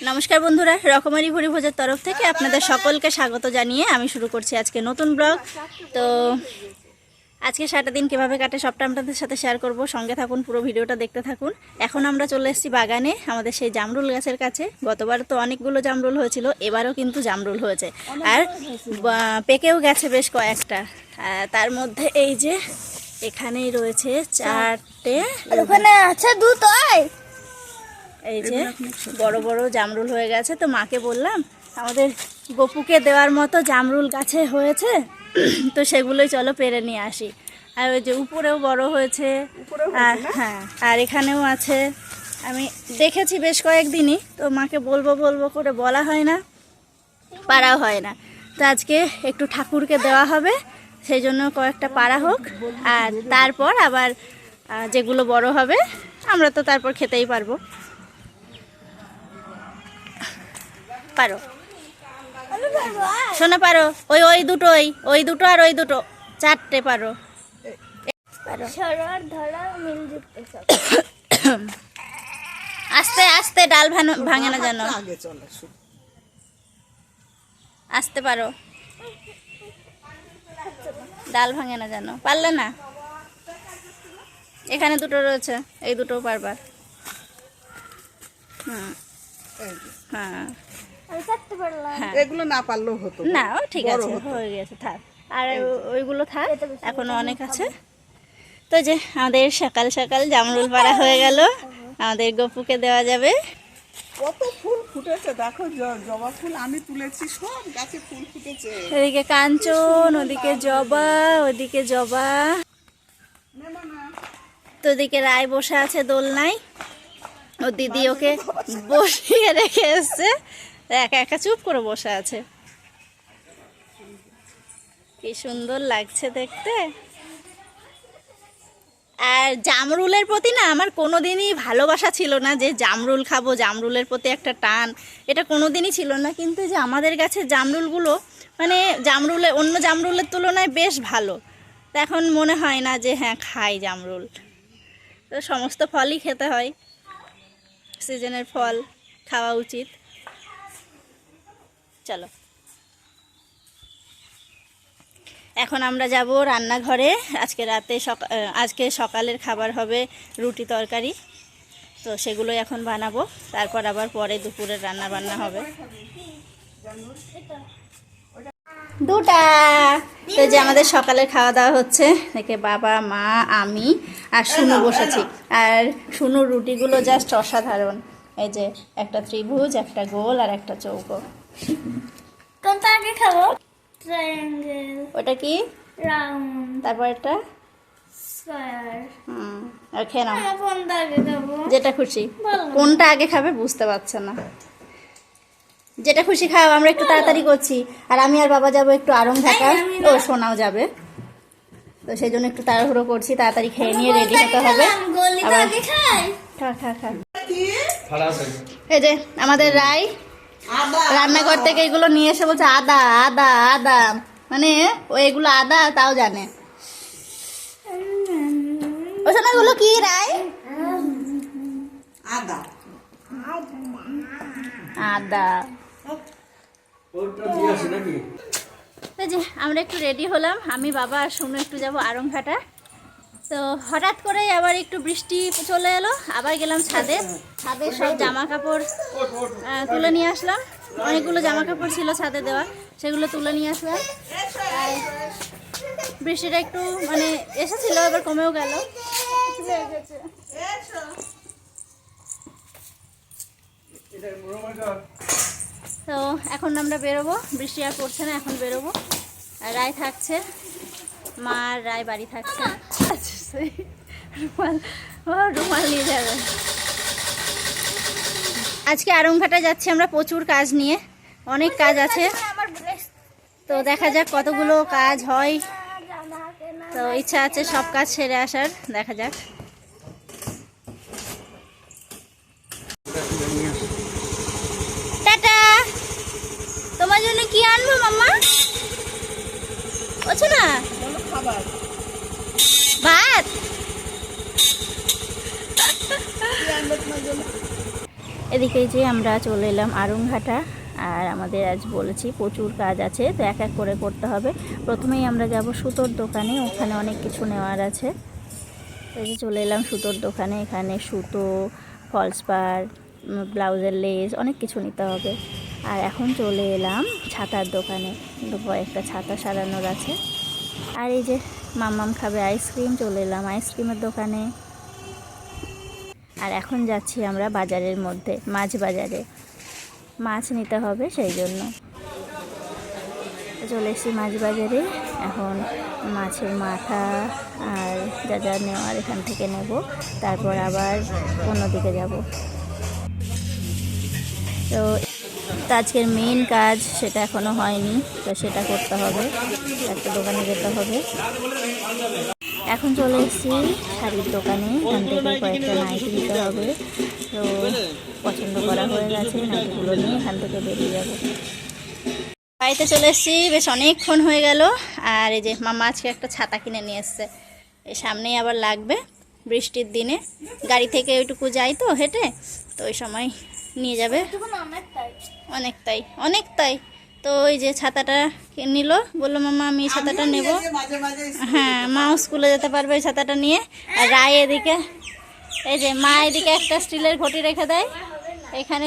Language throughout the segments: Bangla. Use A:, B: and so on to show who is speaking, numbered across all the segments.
A: নমস্কার বন্ধুরা, রকমারি ভুরি ভোজের তরফ থেকে আপনাদের সকলকে স্বাগত জানিয়ে আমি শুরু করছি আজকে নতুন ব্লগ। তো আজকে সারাটা দিন কীভাবে কাটে সবটা আপনাদের সাথে শেয়ার করব, সঙ্গে থাকুন, পুরো ভিডিওটা দেখতে থাকুন। এখন আমরা চলে এসেছি বাগানে, আমাদের সেই জামরুল গাছের কাছে। গতবার তো অনেকগুলো জামরুল হয়েছিল, এবারও কিন্তু জামরুল হয়েছে আর পেকেও গেছে বেশ কয়েকটা। তার মধ্যে এই যে এখানেই রয়েছে চারটে,
B: ওখানে আছে দুটোই।
A: এই যে বড় বড় জামরুল হয়ে গেছে। তো মাকে বললাম আমাদের গপুকে দেওয়ার মতো জামরুল গাছে হয়েছে, তো সেগুলোই চলো পেরে নিয়ে আসি। আর ওই যে উপরেও বড় হয়েছে, আর হ্যাঁ আর এখানেও আছে। আমি দেখেছি বেশ কয়েকদিনই, তো মাকে বলবো বলবো করে বলা হয় না, পারা হয় না। তো আজকে একটু ঠাকুরকে দেওয়া হবে, সেই জন্য কয়েকটা পারা হোক, আর তারপর আবার যেগুলো বড় হবে আমরা তো তারপর খেতেই পারবো। পারো শোনা, পারো ওই ওই দুটোই, ওই দুটো আর ওই দুটো, চারটে পারো। আস্তে আস্তে, ডাল ভাঙে না যেন, আস্তে পারো, ডাল ভাঙে না যেন। পারলে না? এখানে দুটো রয়েছে, এই দুটো পারবার। হ্যাঁ
C: এগুলো না পারলেও হতো
A: না, ও ঠিক আছে, হয়ে গেছে, থাক। আর ওইগুলো থাক, এখনো অনেক আছে। তো যে আমাদের সকাল সকাল জামরুল পাড়া হয়ে গেল, আমাদের গপুকে দেওয়া যাবে।
C: কত ফুল ফুটেছে দেখো, জবা ফুল আমি তুলেছি, সব গাছে ফুল ফুটেছে।
A: এদিকে কাঞ্চন, ওদিকে জবা, ওদিকে জবা। তো ওদিকে রায় বসে আছে দোলনায়, ও দিদি ওকে বসিয়ে রেখে এসছে, একা একা চুপ করে বসে আছে। কি সুন্দর লাগছে দেখতে। আর জামরুলের প্রতি না আমার কোনোদিনই ভালোবাসা ছিল না, যে জামরুল খাবো, জামরুলের প্রতি একটা টান, এটা কোনোদিনই ছিল না। কিন্তু যে আমাদের গাছের জামরুলগুলো মানে অন্য জামরুলের তুলনায় বেশ ভালো। তো এখন মনে হয় না যে হ্যাঁ খাই জামরুল। তো সমস্ত ফলই খেতে হয়, সিজনের ফল খাওয়া উচিত। চলো এখন আমরা যাব রান্নাঘরে। আজকে সকালের খাবার হবে রুটি তরকারি, তো সেগুলোই এখন বানাবো। তারপর আবার পরে দুপুরের রান্না বান্না হবে। দুটা তো যে আমাদের সকালের খাওয়া দাওয়া হচ্ছে, দেখে বাবা, মা, আমি আর শুনু বসেছি। আর শুনুর রুটিগুলো জাস্ট অসাধারণ। এই যে একটা ত্রিভুজ, একটা গোল আর একটা চৌকো।
B: কোনটা আগে খাবো? ট্রায়াঙ্গেল।
A: ওটা কি?
B: রাউন্ড।
A: তারপর এটা
B: স্কয়ার।
A: আর খেয়ে নাও,
B: কোনটা আগে খাবো?
A: যেটা খুশি। কোনটা আগে খাবে বুঝতে পারছে না, যেটা খুশি খাও। আমরা একটু তাড়াতাড়ি করছি, আর আমি আর বাবা যাবো একটু আরং ঘাটা, ও সোনাও যাবে, তো সেই জন্য একটু তাড়াহুড়ো করছি, তাড়াতাড়ি খেয়ে নিয়ে রেডি হতে হবে। আবার খা। এই যে আমাদের রায় রান্নাঘর থেকে এগুলো নিয়ে এসে বলছে আদা আদা আদা, মানে ও এগুলো আদা তাও জানে। ও শোনা, এগুলো কি রায়?
C: আদা
A: আদা। যে আমরা একটু রেডি হলাম, আমি, বাবা আর শুনে একটু যাবো আরংঘাটা। তো হঠাৎ করেই আবার একটু বৃষ্টি চলে এলো, আবার গেলাম ছাদে সব জামা কাপড় তুলে নিয়ে আসলাম। অনেকগুলো জামা কাপড় ছিল ছাদে দেওয়া, সেগুলো তুলে নিয়ে আসলাম। আর বৃষ্টিটা একটু মানে এসেছিল, এবার কমেও গেল। তো এখন আমরা বেরোবো, বৃষ্টি আর পড়ছে না, এখন বেরোবো। আর রায় থাকছে, মা আর রায় বাড়ি থাকছে। রুমাল নিয়ে যাবে। আজকে আরংঘাটা যাচ্ছি আমরা প্রচুর কাজ নিয়ে, অনেক কাজ আছে। তো দেখা যাক কতগুলো কাজ হয়, তো ইচ্ছা আছে সব কাজ সেরে আসার, দেখা যাক। টাটা। তোমার জন্য কি আনবো মাম্মা? বলছো না ভাত। এদিকে যে আমরা চলে এলাম আরংঘাটা। আর আমাদের আজ বলেছি প্রচুর কাজ আছে, তো এক এক করে করতে হবে। প্রথমেই আমরা যাব সুতোর দোকানে, ওখানে অনেক কিছু নেওয়ার আছে। এই যে চলে এলাম সুতোর দোকানে, এখানে সুতো, ফলস পাড়, ব্লাউজের লেস অনেক কিছু নিতে হবে। আর এখন চলে এলাম ছাতার দোকানে, কিন্তু কয়েকটা ছাতা সারানোর আছে। আর এই যে মাম্মাম খাবে আইসক্রিম, চলে এলাম আইসক্রিমের দোকানে। আর এখন যাচ্ছি আমরা বাজারের মধ্যে, মাছ বাজারে মাছ নিতে হবে, সেই জন্য চলে এসেছি মাছ বাজারে। এখন মাছের মাথা আর যা যা নেওয়ার এখান থেকে নেব, তারপর আবার অন্যদিকে যাব। তো আজকের মেন কাজ সেটা এখনও হয়নি, তো সেটা করতে হবে, একটা দোকানে যেতে হবে। এখন চলে এসেছি শাড়ির দোকানে, এখান থেকে কয়েকটা নাইটি নিতে হবে। তো পছন্দ করা হয়ে গেছে, নাইটিগুলো নিয়ে এখান থেকে বেরিয়ে যাব। বাড়িতে চলে এসেছি, বেশ অনেকক্ষণ হয়ে গেল। আর এই যে মামা আজকে একটা ছাতা কিনে নিয়ে এসছে, এই সামনেই আবার লাগবে বৃষ্টির দিনে। গাড়ি থেকে ওইটুকু যাই তো হেঁটে, তো ওই সময় নিয়ে যাবে। অনেকটাই তো ওই যে ছাতাটা নিল, বললো মামা আমি এই ছাতাটা নেব। হ্যাঁ, মাও স্কুলে যেতে পারবে এই ছাতাটা নিয়ে। আর রায় এদিকে, এই যে মা এদিকে একটা স্টিলের ঘটি রেখে দেয়, এখানে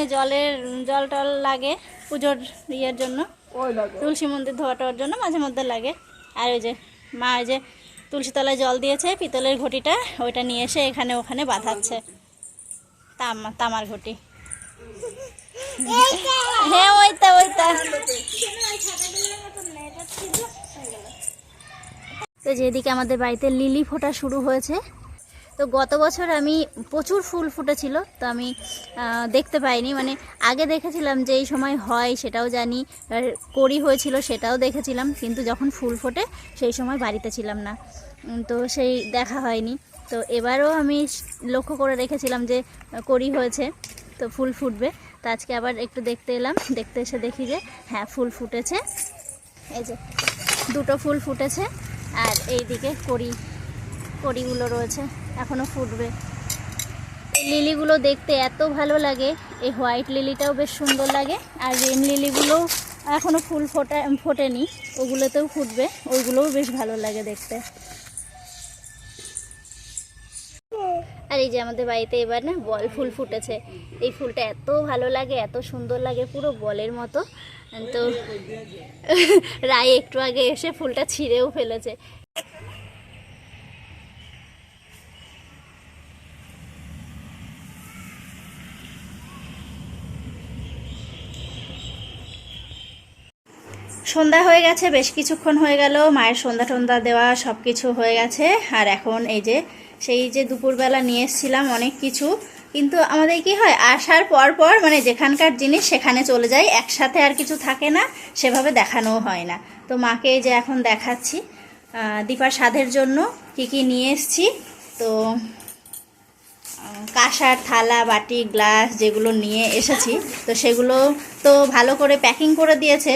A: জল টল লাগে পুজোর ইয়ের জন্য, তুলসী মন্দির ধোয়াটার জন্য মাঝে মধ্যে লাগে। আর ওই যে মা ওই যে তুলসী তলায় জল দিয়েছে পিতলের ঘটিটা, ওইটা নিয়ে এসে এখানে ওখানে বাঁধাচ্ছে, তামার ঘটি। হ্যাঁ ওইটা তো যেদিকে আমাদের বাড়িতে লিলি ফোটা শুরু হয়েছে। তো গত বছর আমি প্রচুর ফুল ফুটেছিল, তো আমি দেখতে পাইনি, মানে আগে দেখেছিলাম যে এই সময় হয় সেটাও জানি, আর কড়ি হয়েছিল সেটাও দেখেছিলাম, কিন্তু যখন ফুল ফোটে সেই সময় বাড়িতে ছিলাম না, তো সেই দেখা হয়নি। তো এবারও আমি লক্ষ্য করে রেখেছিলাম যে কড়ি হয়েছে, তো ফুল ফুটবে। তো আজকে আবার একটু দেখতে এলাম, দেখতে এসে দেখি যে হ্যাঁ ফুল ফুটেছে, এই যে দুটো ফুল ফুটেছে। আর এই দিকে কড়িগুলো রয়েছে, এখনও ফুটবে। এই লিলিগুলো দেখতে এত ভালো লাগে, এই হোয়াইট লিলিটাও বেশ সুন্দর লাগে, আর রেন লিলিগুলোও এখনও ফুল ফোটেনি, ওগুলোতেও ফুটবে, ওইগুলোও বেশ ভালো লাগে দেখতে। আর এই যে আমাদের বাড়িতে এবার না বল ফুল ফুটেছে, এই ফুলটা এত ভালো লাগে, এত সুন্দর লাগে, পুরো বলের মতো। তো রায় একটু আগে এসে ফুলটা ছিঁড়েও ফেলেছে। সন্ধ্যা হয়ে গেছে, বেশ কিছুক্ষণ হয়ে গেল, মায়ের সন্ধ্যা দেওয়া সব কিছু হয়ে গেছে। আর এখন এই যে সেই যে দুপুরবেলা নিয়ে এসেছিলাম অনেক কিছু, কিন্তু আমাদের কি হয় আসার পর মানে যেখানকার জিনিস সেখানে চলে যায়, একসাথে আর কিছু থাকে না, সেভাবে দেখানোও হয় না। তো মাকে এই যে এখন দেখাচ্ছি দীপার স্বাদের জন্য কি কি নিয়ে এসেছি। তো কাঁসার থালা, বাটি, গ্লাস যেগুলো নিয়ে এসেছি, তো সেগুলো তো ভালো করে প্যাকিং করে দিয়েছে,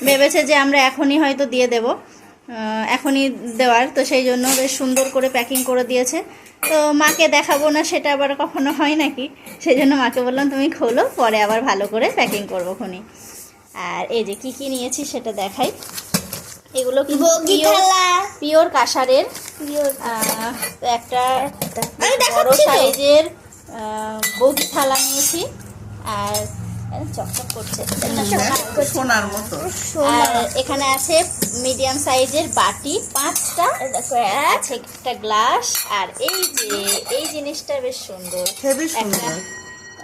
A: ভেবেছে যে আমরা এখনই হয়তো দিয়ে দেব, এখনই দেওয়ার, তো সেই জন্য বেশ সুন্দর করে প্যাকিং করে দিয়েছে। তো মাকে দেখাবো না সেটা আবার কখনো হয় নাকি, সেই জন্য মাকে বললাম তুমি খোলো, পরে আবার ভালো করে প্যাকিং করবো খুনি। আর এই যে কি কি নিয়েছি সেটা দেখাই। এগুলো কিন্তু পিওর কাঁসারের, একটা বড় সাইজের বগি থালা নিয়েছি, আর চকচক করছে
C: সোনার মতো।
A: আর এখানে আছে মিডিয়াম সাইজের বাটি 5টা, আছে একটা গ্লাস। আর এই জিনিসটা বেশ সুন্দর,
C: হেভি সুন্দর।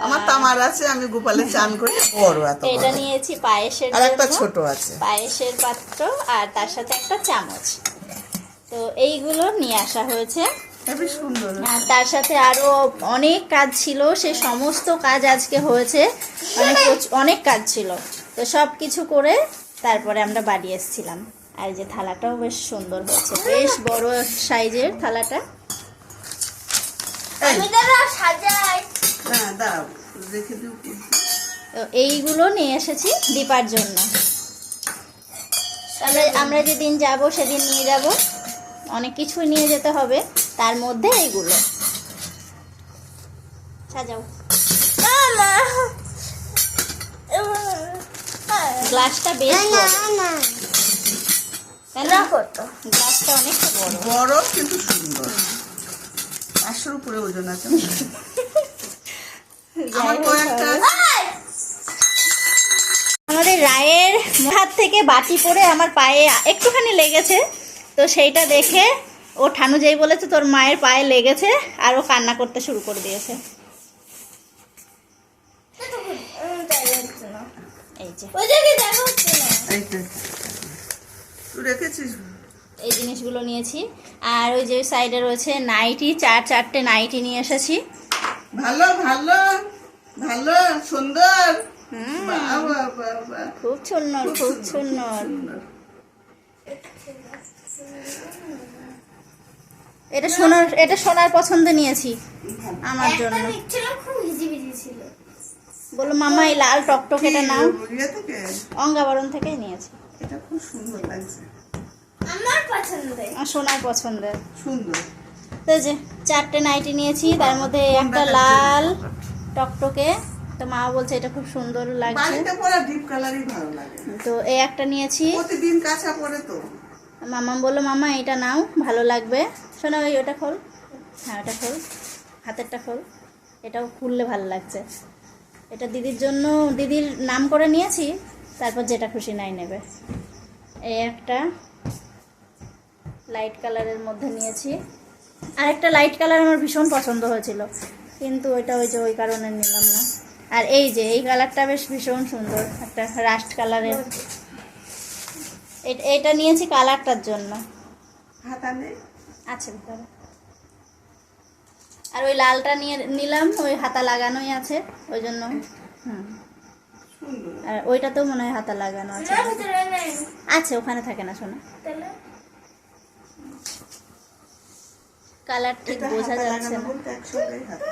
C: আমার তামার আছে, আমি গোপালে চান করি, বড় এত।
A: এটা নিয়েছি পায়েসের,
C: আর একটা ছোট আছে
A: পায়েসের পাত্র, আর তার সাথে একটা চামচ। তো এইগুলো নিয়ে আসা হয়েছে।
C: হেভি সুন্দর।
A: আর তার সাথে আরো অনেক কাজ ছিল, সে সমস্ত কাজ আজকে হয়েছে, অনেক কাজ ছিল, তো সব কিছু করে তারপরে আমরা বাড়ি এসেছিলাম। আর যে থালাটাও বেশ সুন্দর হয়েছে, বেশ বড় সাইজের থালাটা।
C: হ্যাঁ দাঁড়াও রেখে দিও।
A: তো এইগুলো নিয়ে এসেছি দীপার জন্য, আমরা যেদিন যাব সেদিন নিয়ে যাব, অনেক কিছু নিয়ে যেতে হবে, তার মধ্যে এইগুলো সাজাও। গ্লাসটা বেশ বড়, তাই না?
B: কত
A: গ্লাসটা অনেকটা বড়।
C: বড় কিন্তু সুন্দর, 500 উপরে ওজন আছে। আমার কয়েকটা
A: আমাদের রায়ের হাত থেকে বাটি পড়ে আমার পায়ে একটুখানি লেগেছে, তো সেইটা দেখে ও ঠানু যেই বলেছে তোর মায়ের পায়ে লেগেছে আর ও কান্না করতে শুরু করে দিয়েছে। এই যে
B: ওই জায়গায় দেখা হচ্ছে না।
C: এইটা তুই রেখেছিস?
A: এই জিনিসগুলো নিয়েছি। আর ওই যে সাইডে রয়েছে নাইটি, চারটে নাইটি নিয়ে এসেছি।
C: ভালো ভালো ভালো সুন্দর। বাহ বাহ বাহ বাহ,
A: খুব সুন্দর, খুব সুন্দর।
C: সুন্দর।
A: এটা সোনার পছন্দ নিয়েছি আমার জন্য।
B: একটা ছিল খুব হিজিবিজি ছিল।
A: বলো মামা এই লাল টকটক এটা নাও।
C: ইয়ে থেকে
A: অঙ্গাবরণ থেকেই নিয়েছি।
C: এটা খুব সুন্দর লাগছে,
B: আমার পছন্দের।
A: আর সোনার পছন্দের।
C: সুন্দর।
A: তো এই যে 4টে নাইটি নিয়েছি, তার মধ্যে একটা লাল টকটকে, তো মা বলছে এটা খুব সুন্দর লাগছে,
C: বাড়িতে পরা ডিপ কালারই ভালো লাগে,
A: তো এই একটা নিয়েছি।
C: প্রতিদিন কাঁচা পরে তো।
A: মামা বললো মামা এটা নাও ভালো লাগবে। শোনো ওই ওটা খোল, হ্যাঁ ওটা খোল, হাতেরটা খোল, এটাও খুললে ভালো লাগছে। এটা দিদির জন্য, দিদির নাম করে নিয়েছি, তারপর যেটা খুশি নাই নেবে। এই একটা লাইট কালারের মধ্যে নিয়েছি, আর একটা লাইট কালার আমার ভীষণ পছন্দ হয়েছিল, কিন্তু ওইটা ওই যে ওই কারণে নিলাম না। আর এই যে এই কালারটা বেশ ভীষণ সুন্দর, একটা রাস্ট কালারের, এটা নিয়েছি কালারটার জন্য।
C: হাতা নেই,
A: আছে ভিতরে। আর ওই লালটা নিলাম, ওই হাতা লাগানোই আছে ওই জন্য। হুম,
C: সুন্দর।
A: আর ওইটাতেও মনে হয় হাতা লাগানো আছে।
B: আমার ভিতরে নেই।
A: আছে, ওখানে থাকে না শোনা।
B: তাহলে
A: কালার ঠিক
C: এটা
A: বোঝা
C: হাতা
A: যাচ্ছে
C: লাগানো
A: না।
C: বলতে একসঙ্গেই হাতা।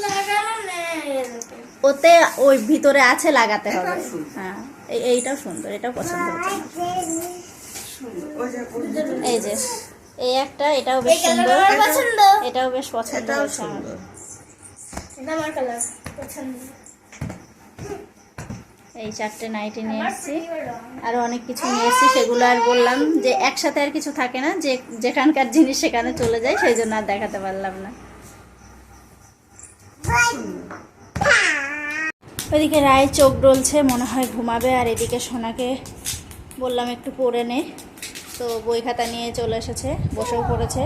B: লাগানো নেই এরকম।
A: ওতে ওই ভিতরে আছে, লাগাতে হবে।
C: এটাও সুন্দর।
A: হ্যাঁ, এইটাও সুন্দর, এটাও পছন্দ হচ্ছে আমার।
C: সুন্দর। ওই যে ওর ভিতরে
A: এই যে এই একটা, এটাও বেশ
B: এই কালার
A: সুন্দর,
B: আমার পছন্দ।
A: এটাও বেশ পছন্দ
C: এটাও
A: হচ্ছে আমার।
C: সুন্দর।
B: এটা আমার কালার পছন্দ।
A: এই 4টে নাইটি নিয়ে
B: আমার
A: এসেছি,
B: প্রিয় রং।
A: আরো অনেক কিছু নিয়ে এসেছি, সেগুলো আর বললাম যে একসাথে আর কিছু থাকে না, যে যেখানকার জিনিস সেখানে চলে যায়, সেই জন্য আর দেখাতে পারলাম না। ওইদিকে রায় চোখ ডলছে, মনে হয় ঘুমাবে, আর এদিকে সোনাকে বললাম একটু পড়ে নে, তো বই খাতা নিয়ে চলে এসেছে, বসেও পড়েছে।